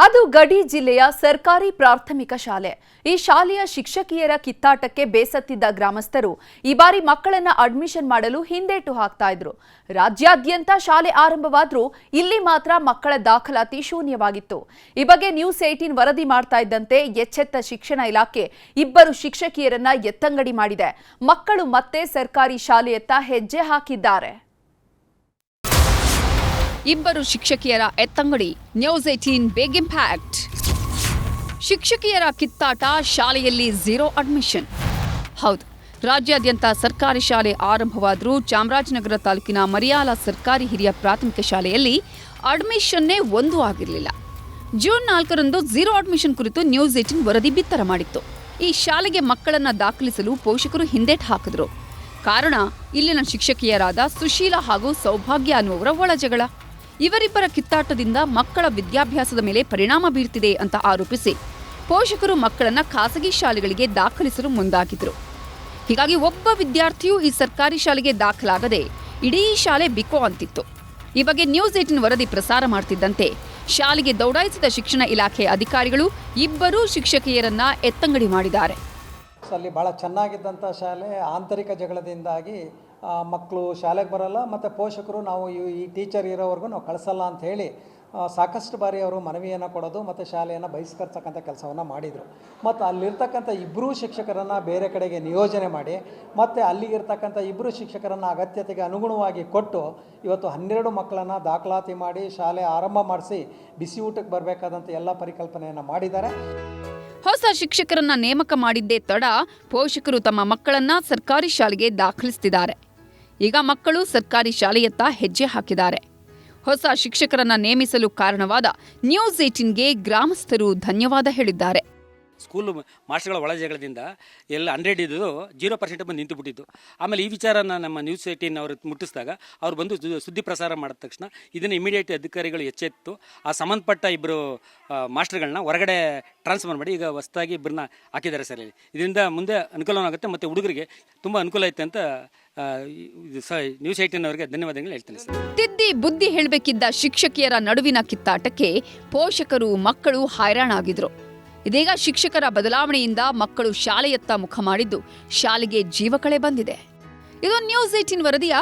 ಅದು ಗಡಿ ಜಿಲ್ಲೆಯ ಸರ್ಕಾರಿ ಪ್ರಾಥಮಿಕ ಶಾಲೆ. ಈ ಶಾಲೆಯ ಶಿಕ್ಷಕಿಯರ ಕಿತ್ತಾಟಕ್ಕೆ ಬೇಸತ್ತಿದ್ದ ಗ್ರಾಮಸ್ಥರು ಈ ಬಾರಿ ಮಕ್ಕಳನ್ನ ಅಡ್ಮಿಷನ್ ಮಾಡಲು ಹಿಂದೇಟು ಹಾಕ್ತಾ ಇದ್ರು. ರಾಜ್ಯಾದ್ಯಂತ ಶಾಲೆ ಆರಂಭವಾದ್ರೂ ಇಲ್ಲಿ ಮಾತ್ರ ಮಕ್ಕಳ ದಾಖಲಾತಿ ಶೂನ್ಯವಾಗಿತ್ತು. ಈ ಬಗ್ಗೆ ನ್ಯೂಸ್ 18 ವರದಿ ಮಾಡ್ತಾ ಇದ್ದಂತೆ ಎಚ್ಚೆತ್ತ ಶಿಕ್ಷಣ ಇಲಾಖೆ ಇಬ್ಬರು ಶಿಕ್ಷಕಿಯರನ್ನ ಎತ್ತಂಗಡಿ ಮಾಡಿದೆ. ಮಕ್ಕಳು ಮತ್ತೆ ಸರ್ಕಾರಿ ಶಾಲೆಯತ್ತ ಹೆಜ್ಜೆ ಹಾಕಿದ್ದಾರೆ. ಇಬ್ಬರು ಶಿಕ್ಷಕಿಯರ ಎತ್ತಂಗಡಿ. News 18 big impact. ಶಿಕ್ಷಕಿಯರ ಕಿತ್ತಾಟ, ಶಾಲೆಯಲ್ಲಿ ಝೀರೋ ಅಡ್ಮಿಷನ್. ಹೌದು, ರಾಜ್ಯಾದ್ಯಂತ ಸರ್ಕಾರಿ ಶಾಲೆ ಆರಂಭವಾದರೂ ಚಾಮರಾಜನಗರ ತಾಲೂಕಿನ ಮರಿಯಾಲ ಸರ್ಕಾರಿ ಹಿರಿಯ ಪ್ರಾಥಮಿಕ ಶಾಲೆಯಲ್ಲಿ ಅಡ್ಮಿಷನ್ನೇ ಒಂದೂ ಆಗಿರಲಿಲ್ಲ. ಜೂನ್ 4ರಂದು ಝೀರೋ ಅಡ್ಮಿಷನ್ ಕುರಿತು ನ್ಯೂಸ್ 18 ವರದಿ ಬಿತ್ತರ ಮಾಡಿತ್ತು. ಈ ಶಾಲೆಗೆ ಮಕ್ಕಳನ್ನ ದಾಖಲಿಸಲು ಪೋಷಕರು ಹಿಂದೇಟು ಹಾಕಿದ್ರು. ಕಾರಣ ಇಲ್ಲಿನ ಶಿಕ್ಷಕಿಯರಾದ ಸುಶೀಲಾ ಹಾಗೂ ಸೌಭಾಗ್ಯ ಅನ್ನುವರ ಒಳಜಗಳ. ಇವರಿಬ್ಬರ ಕಿತ್ತಾಟದಿಂದ ಮಕ್ಕಳ ವಿದ್ಯಾಭ್ಯಾಸದ ಮೇಲೆ ಪರಿಣಾಮ ಬೀರ್ತಿದೆ ಅಂತ ಆರೋಪಿಸಿ ಪೋಷಕರು ಮಕ್ಕಳನ್ನ ಖಾಸಗಿ ಶಾಲೆಗಳಿಗೆ ದಾಖಲಿಸಲು ಮುಂದಾಗಿದ್ರು. ಹೀಗಾಗಿ ಒಬ್ಬ ವಿದ್ಯಾರ್ಥಿಯೂ ಈ ಸರ್ಕಾರಿ ಶಾಲೆಗೆ ದಾಖಲಾಗದೆ ಇಡೀ ಶಾಲೆ ಬಿಕೋ ಅಂತಿತ್ತು. ಈ ಬಗ್ಗೆ ನ್ಯೂಸ್ 18 ವರದಿ ಪ್ರಸಾರ ಮಾಡ್ತಿದ್ದಂತೆ ಶಾಲೆಗೆ ದೌಡಾಯಿಸಿದ ಶಿಕ್ಷಣ ಇಲಾಖೆ ಅಧಿಕಾರಿಗಳು ಇಬ್ಬರೂ ಶಿಕ್ಷಕಿಯರನ್ನ ಎತ್ತಂಗಡಿ ಮಾಡಿದ್ದಾರೆ. ಅಲ್ಲಿ ಭಾಳ ಚೆನ್ನಾಗಿದ್ದಂಥ ಶಾಲೆ ಆಂತರಿಕ ಜಗಳದಿಂದಾಗಿ ಮಕ್ಕಳು ಶಾಲೆಗೆ ಬರಲ್ಲ ಮತ್ತು ಪೋಷಕರು ನಾವು ಈ ಟೀಚರ್ ಇರೋವರೆಗೂ ನಾವು ಕಳಿಸಲ್ಲ ಅಂತ ಹೇಳಿ ಸಾಕಷ್ಟು ಬಾರಿ ಅವರು ಮನವಿಯನ್ನು ಕೊಡೋದು ಮತ್ತು ಶಾಲೆಯನ್ನು ಬಹಿಷ್ಕರಿಸ್ತಕ್ಕಂಥ ಕೆಲಸವನ್ನು ಮಾಡಿದರು. ಮತ್ತು ಅಲ್ಲಿರ್ತಕ್ಕಂಥ ಇಬ್ಬರೂ ಶಿಕ್ಷಕರನ್ನು ಬೇರೆ ಕಡೆಗೆ ನಿಯೋಜನೆ ಮಾಡಿ ಮತ್ತು ಅಲ್ಲಿಗಿರ್ತಕ್ಕಂಥ ಇಬ್ಬರು ಶಿಕ್ಷಕರನ್ನು ಅಗತ್ಯತೆಗೆ ಅನುಗುಣವಾಗಿ ಕೊಟ್ಟು ಇವತ್ತು 12 ಮಕ್ಕಳನ್ನು ದಾಖಲಾತಿ ಮಾಡಿ ಶಾಲೆ ಆರಂಭ ಮಾಡಿಸಿ ಬಿಸಿ ಊಟಕ್ಕೆ ಬರಬೇಕಾದಂಥ ಎಲ್ಲ ಪರಿಕಲ್ಪನೆಯನ್ನು ಮಾಡಿದ್ದಾರೆ. ಹೊಸ ಶಿಕ್ಷಕರನ್ನ ನೇಮಕ ಮಾಡಿದ್ದೇ ತಡ ಪೋಷಕರು ತಮ್ಮ ಮಕ್ಕಳನ್ನ ಸರ್ಕಾರಿ ಶಾಲೆಗೆ ದಾಖಲಿಸುತ್ತಿದ್ದಾರೆ. ಈಗ ಮಕ್ಕಳು ಸರ್ಕಾರಿ ಶಾಲೆಯತ್ತ ಹೆಜ್ಜೆ ಹಾಕಿದ್ದಾರೆ. ಹೊಸ ಶಿಕ್ಷಕರನ್ನ ನೇಮಿಸಲು ಕಾರಣವಾದ ನ್ಯೂಸ್ 18ಗೆ ಗ್ರಾಮಸ್ಥರು ಧನ್ಯವಾದ ಹೇಳಿದ್ದಾರೆ. ಸ್ಕೂಲ್ ಮಾಸ್ಟರ್ಗಳ ಒಳಜಗಳದಿಂದ ಎಲ್ಲ 100 ಇದ್ದು 0% ಬಂದು ನಿಂತು ಬಿಟ್ಟಿದ್ದು. ಆಮೇಲೆ ಈ ವಿಚಾರನ ನಮ್ಮ ನ್ಯೂಸ್ 18 ಅವರು ಮುಟ್ಟಿಸಿದಾಗ ಅವ್ರು ಬಂದು ಸುದ್ದಿ ಪ್ರಸಾರ ಮಾಡಿದ ತಕ್ಷಣ ಇದನ್ನು ಇಮಿಡಿಯೇಟ್ ಅಧಿಕಾರಿಗಳು ಎಚ್ಚೆತ್ತು ಆ ಸಂಬಂಧಪಟ್ಟ ಇಬ್ಬರು ಮಾಸ್ಟರ್ಗಳನ್ನ ಹೊರಗಡೆ ಟ್ರಾನ್ಸ್ಫರ್ ಮಾಡಿ ಈಗ ಹೊಸದಾಗಿ ಇಬ್ಬರನ್ನ ಹಾಕಿದ್ದಾರೆ ಸರ್. ಇದರಿಂದ ಮುಂದೆ ಅನುಕೂಲವಾಗುತ್ತೆ ಮತ್ತು ಹುಡುಗರಿಗೆ ತುಂಬ ಅನುಕೂಲ ಐತೆ ಅಂತ ನ್ಯೂಸ್ 18 ಅವರಿಗೆ ಧನ್ಯವಾದಗಳು ಹೇಳ್ತೇನೆ ಸರ್. ತಿದ್ದಿ ಬುದ್ಧಿ ಹೇಳಬೇಕಿದ್ದ ಶಿಕ್ಷಕಿಯರ ನಡುವಿನ ಕಿತ್ತಾಟಕ್ಕೆ ಪೋಷಕರು ಮಕ್ಕಳು ಹೈರಾಣಾಗಿದ್ರು. ಇದೀಗ ಶಿಕ್ಷಕರ ಬದಲಾವಣೆಯಿಂದ ಮಕ್ಕಳು ಶಾಲೆಯತ್ತ ಮುಖ ಮಾಡಿದ್ದು ಶಾಲೆಗೆ ಜೀವಕಳೆ ಬಂದಿದೆ. ಇದು ನ್ಯೂಸ್ 18 ವರದಿಯ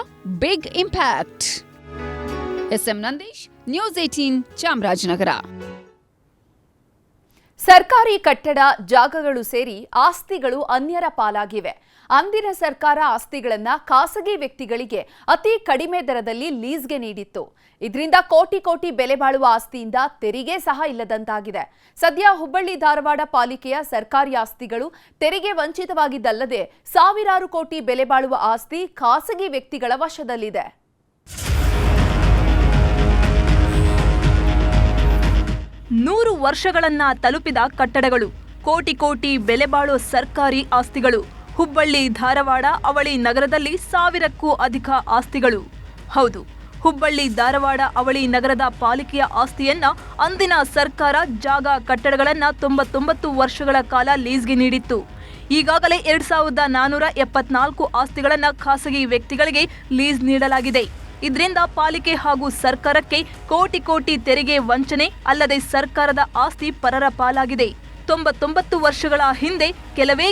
big impact. SM Nandish, news 18 Chamarajanagar. ಸರ್ಕಾರಿ ಕಟ್ಟಡ ಜಾಗಗಳು ಸೇರಿ ಆಸ್ತಿಗಳು ಅನ್ಯರ ಪಾಲಾಗಿವೆ. ಅಂದಿನ ಸರ್ಕಾರ ಆಸ್ತಿಗಳನ್ನ ಖಾಸಗಿ ವ್ಯಕ್ತಿಗಳಿಗೆ ಅತಿ ಕಡಿಮೆ ದರದಲ್ಲಿ ಲೀಸ್ಗೆ ನೀಡಿತ್ತು. ಇದರಿಂದ ಕೋಟಿ ಕೋಟಿ ಬೆಲೆ ಬಾಳುವ ಆಸ್ತಿಯಿಂದ ತೆರಿಗೆ ಸಹ ಇಲ್ಲದಂತಾಗಿದೆ. ಸದ್ಯ ಹುಬ್ಬಳ್ಳಿ ಧಾರವಾಡ ಪಾಲಿಕೆಯ ಸರ್ಕಾರಿ ಆಸ್ತಿಗಳು ತೆರಿಗೆ ವಂಚಿತವಾಗಿದ್ದಲ್ಲದೆ ಸಾವಿರಾರು ಕೋಟಿ ಬೆಲೆ ಬಾಳುವ ಆಸ್ತಿ ಖಾಸಗಿ ವ್ಯಕ್ತಿಗಳ ವಶದಲ್ಲಿದೆ. ನೂರು ವರ್ಷಗಳನ್ನ ತಲುಪಿದ ಕಟ್ಟಡಗಳು, ಕೋಟಿ ಕೋಟಿ ಬೆಲೆ ಬಾಳೋ ಸರ್ಕಾರಿ ಆಸ್ತಿಗಳು. ಹುಬ್ಬಳ್ಳಿ ಧಾರವಾಡ ಅವಳಿ ನಗರದಲ್ಲಿ 1000ಕ್ಕೂ ಅಧಿಕ ಆಸ್ತಿಗಳು. ಹೌದು, ಹುಬ್ಬಳ್ಳಿ ಧಾರವಾಡ ಅವಳಿ ನಗರದ ಪಾಲಿಕೆಯ ಆಸ್ತಿಯನ್ನ ಅಂದಿನ ಸರ್ಕಾರ ಜಾಗ ಕಟ್ಟಡಗಳನ್ನ 99 ವರ್ಷಗಳ ಕಾಲ ಲೀಸ್ಗೆ ನೀಡಿತ್ತು. ಈಗಾಗಲೇ 2474 ಆಸ್ತಿಗಳನ್ನ ಖಾಸಗಿ ವ್ಯಕ್ತಿಗಳಿಗೆ ಲೀಸ್ ನೀಡಲಾಗಿದೆ. ಇದರಿಂದ ಪಾಲಿಕೆ ಹಾಗೂ ಸರ್ಕಾರಕ್ಕೆ ಕೋಟಿ ಕೋಟಿ ತೆರಿಗೆ ವಂಚನೆ ಅಲ್ಲದೆ ಸರ್ಕಾರದ ಆಸ್ತಿ ಪರರ ಪಾಲಾಗಿದೆ. 99 ವರ್ಷಗಳ ಹಿಂದೆ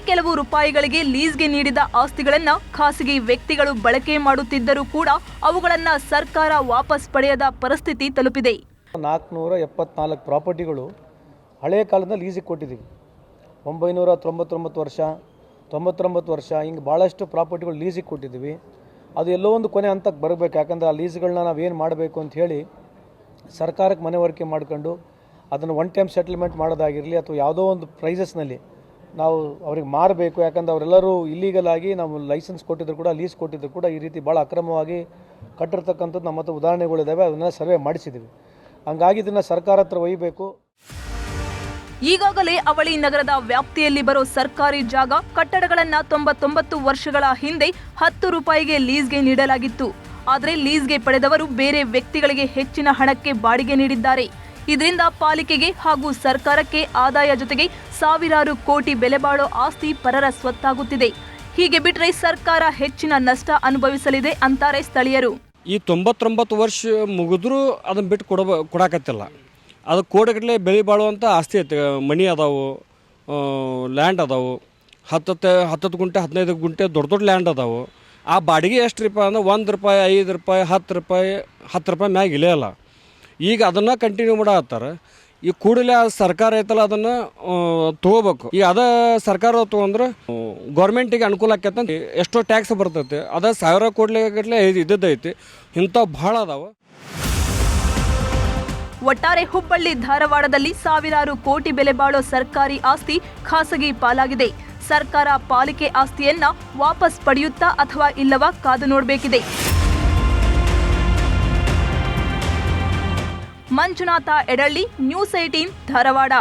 ಕೆಲವು ರೂಪಾಯಿಗಳಿಗೆ ಲೀಸ್ಗೆ ನೀಡಿದ ಆಸ್ತಿಗಳನ್ನ ಖಾಸಗಿ ವ್ಯಕ್ತಿಗಳು ಬಳಕೆ ಮಾಡುತ್ತಿದ್ದರೂ ಕೂಡ ಅವುಗಳನ್ನ ಸರ್ಕಾರ ವಾಪಸ್ ಪಡೆಯದ ಪರಿಸ್ಥಿತಿ ತಲುಪಿದೆ. 474 ಪ್ರಾಪರ್ಟಿಗಳು ಹಳೆಯ ಕಾಲದಿಂದ ಲೀಸಿಗೆ ಕೊಟ್ಟಿದ್ದೀವಿ. 999 ವರ್ಷ, 99 ವರ್ಷ ಹಿಂಗೆ ಭಾಳಷ್ಟು ಪ್ರಾಪರ್ಟಿಗಳು ಲೀಸಿಗೆ ಕೊಟ್ಟಿದ್ದೀವಿ. ಅದು ಎಲ್ಲೋ ಒಂದು ಕೊನೆ ಹಂತಕ್ಕೆ ಬರಬೇಕು. ಯಾಕಂದರೆ ಆ ಲೀಸ್ಗಳನ್ನ ನಾವೇನು ಮಾಡಬೇಕು ಅಂತ ಹೇಳಿ ಸರ್ಕಾರಕ್ಕೆ ಮನವರಿಕೆ ಮಾಡ್ಕೊಂಡು ಅದನ್ನು ಒನ್ ಟೈಮ್ ಸೆಟಲ್ಮೆಂಟ್ ಮಾಡೋದಾಗಿರಲಿ ಅಥವಾ ಯಾವುದೋ ಒಂದು ಪ್ರೈಸಸ್ನಲ್ಲಿ ನಾವು ಅವ್ರಿಗೆ ಮಾರಬೇಕು. ಯಾಕಂದರೆ ಅವರೆಲ್ಲರೂ ಇಲ್ಲೀಗಲ್ ಆಗಿ ನಾವು ಲೈಸೆನ್ಸ್ ಕೊಟ್ಟಿದ್ರು ಕೂಡ ಲೀಸ್ ಕೊಟ್ಟಿದ್ರು ಕೂಡ ಈ ರೀತಿ ಭಾಳ ಅಕ್ರಮವಾಗಿ ಕಟ್ಟಿರ್ತಕ್ಕಂಥದ್ದು ನಮ್ಮ ಹತ್ರ ಉದಾಹರಣೆಗಳಿದ್ದಾವೆ. ಅದನ್ನ ಸರ್ವೆ ಮಾಡಿಸಿದ್ದೀವಿ. ಹಂಗಾಗಿ ಇದನ್ನು ಸರ್ಕಾರ ಹತ್ರ ಒಯ್ಯಬೇಕು. ಈಗಾಗಲೇ ಅವಳಿ ನಗರದ ವ್ಯಾಪ್ತಿಯಲ್ಲಿ ಬರೋ ಸರ್ಕಾರಿ ಜಾಗ ಕಟ್ಟಡಗಳನ್ನ 99 ವರ್ಷಗಳ ಹಿಂದೆ 10 ರೂಪಾಯಿಗೆ ಲೀಸ್ಗೆ ನೀಡಲಾಗಿತ್ತು. ಆದರೆ ಲೀಸ್ಗೆ ಪಡೆದವರು ಬೇರೆ ವ್ಯಕ್ತಿಗಳಿಗೆ ಹೆಚ್ಚಿನ ಹಣಕ್ಕೆ ಬಾಡಿಗೆ ನೀಡಿದ್ದಾರೆ. ಇದರಿಂದ ಪಾಲಿಕೆಗೆ ಹಾಗೂ ಸರ್ಕಾರಕ್ಕೆ ಆದಾಯ ಜೊತೆಗೆ ಸಾವಿರಾರು ಕೋಟಿ ಬೆಲೆ ಬಾಳೋ ಆಸ್ತಿ ಪರರ ಸ್ವತ್ತಾಗುತ್ತಿದೆ. ಹೀಗೆ ಬಿಟ್ರೆ ಸರ್ಕಾರ ಹೆಚ್ಚಿನ ನಷ್ಟ ಅನುಭವಿಸಲಿದೆ ಅಂತಾರೆ ಸ್ಥಳೀಯರು. ಈ 99 ವರ್ಷ ಮುಗಿದ್ರೂ ಅದನ್ನ ಬಿಟ್ಟು ಕೊಡಾಕತ್ತಿಲ್ಲ. ಅದು ಕೋಟಿಗಟ್ಟಲೆ ಬೆಳೆ ಬಾಳುವಂಥ ಆಸ್ತಿ ಐತೆ. ಮನಿ ಅದಾವು, ಲ್ಯಾಂಡ್ ಅದಾವು, 10 ಗುಂಟೆ 15 ಗುಂಟೆ ದೊಡ್ಡ ಲ್ಯಾಂಡ್ ಅದಾವು. ಆ ಬಾಡಿಗೆ ಎಷ್ಟು ರೂಪಾಯಿ ಅಂದ್ರೆ ₹1, ₹5, ₹10 ಮ್ಯಾಗ ಇಳಿಯಲ್ಲ. ಈಗ ಅದನ್ನು ಕಂಟಿನ್ಯೂ ಮಾಡತ್ತಾರೆ. ಈ ಕೂಡಲೇ ಆ ಸರ್ಕಾರ ಐತಲ್ಲ ಅದನ್ನು ತೊಗೋಬೇಕು. ಈಗ ಅದ ಸರ್ಕಾರ ತೊಗೊಂಡ್ರೆ ಗೌರ್ಮೆಂಟಿಗೆ ಅನುಕೂಲ ಆಕೈತೆ. ಎಷ್ಟೋ ಟ್ಯಾಕ್ಸ್ ಬರ್ತೈತೆ, ಅದ 1000 ಕೋಟಿ ಗಟ್ಟಲೆ ಇದ್ದೈತಿ. ಇಂಥವು ಭಾಳ ಅದಾವೆ. ಒಟ್ಟಾರೆ ಹುಬ್ಬಳ್ಳಿ ಧಾರವಾಡದಲ್ಲಿ ಸಾವಿರಾರು ಕೋಟಿ ಬೆಲೆ ಬಾಳೋ ಸರ್ಕಾರಿ ಆಸ್ತಿ ಖಾಸಗಿ ಪಾಲಾಗಿದೆ. ಸರ್ಕಾರ ಪಾಲಿಕೆ ಆಸ್ತಿಯನ್ನ ವಾಪಸ್ ಪಡೆಯುತ್ತಾ ಅಥವಾ ಇಲ್ಲವಾ ಕಾದು ನೋಡಬೇಕಿದೆ. ಮಂಜುನಾಥ ಎಡಳ್ಳಿ, ನ್ಯೂಸ್ 18 ಧಾರವಾಡ.